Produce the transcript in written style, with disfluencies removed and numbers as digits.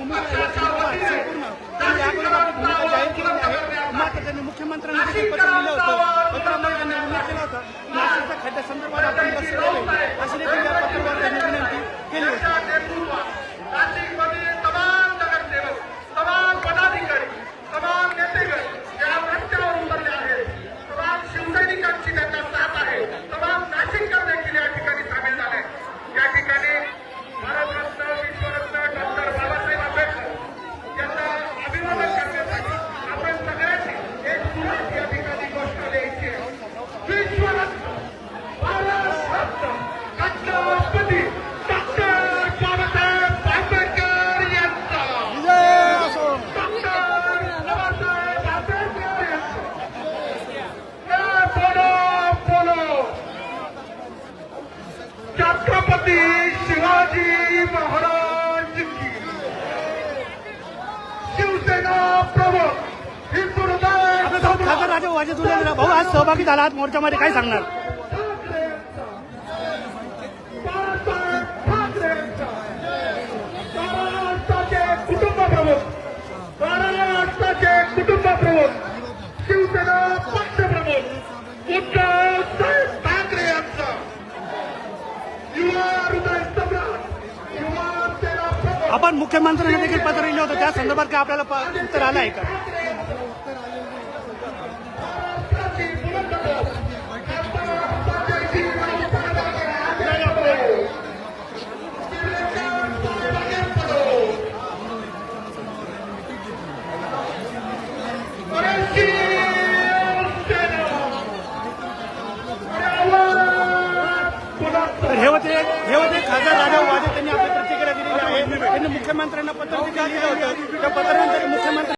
भूमिका आहे संपूर्ण त्यांनी याकडे भूमिका जाहीर केलेली आहे. मात्र त्यांनी मुख्यमंत्र्यांना देखील पत्र लिहिलं होतं. पत्रामध्ये त्यांनी उल्लेख केला होता नाशिकच्या खड्ड्यासंदर्भात आपण लक्ष द्यावे अशी देखील या पत्रावर त्यांनी विनंती केली होती. नाशिकमध्ये तमाम नगरसेवक, तमाम पदाधिकारी, तमाम नेतेगण या रस्त्यावर उतरले आहेत. तमाम शिवसैनिकांची त्यांना साथ आहे. तमाम नाशिककर देखील या ठिकाणी सामील झाले. या ठिकाणी भारतरत्न, विश्वरत्न डॉक्टर बाबासाहेब आंबेडकर यांना अभिवादन करण्यासाठी आपण सगळ्यांनी एक सुरत या ठिकाणी घोषणा द्यायची आहे. विश्वरत्न, भारतरत्न, राष्ट्रपती डॉक्टर बाबासाहेब आंबेडकर यांचा, डॉक्टर बाबासाहेब आंबेडकर यांचा बोलो छत्रपती शिवाजी महाराज की, शिवसेना प्रमुख हिंदुहृदय खासदार राजा वाजे तुले भाऊ आज सहभागी झाला आहात मोर्चामध्ये, काय सांगणार? महाराष्ट्राचे कुटुंब प्रमुख, महाराष्ट्राचे कुटुंब प्रमुख, शिवसेना पक्ष प्रमुख उद्धव साहेब ठाकरे यांचा, युवा हृदय सम्राट, युवा सेना प्रमुख आपण मुख्यमंत्र्यांना देखील पत्र लिहिलं होतं, त्या संदर्भात काय आपल्याला उत्तर आलं आहे का? महाराष्ट्राची बुलंदबाज, महाराष्ट्राची तर हे होते खासदार राजा वाजे, त्यांनी आपली प्रतिक्रिया दिलेली आहे. त्यांनी मुख्यमंत्र्यांना पत्र देखील लिहिलं होतं. त्या पत्रानंतर मुख्यमंत्री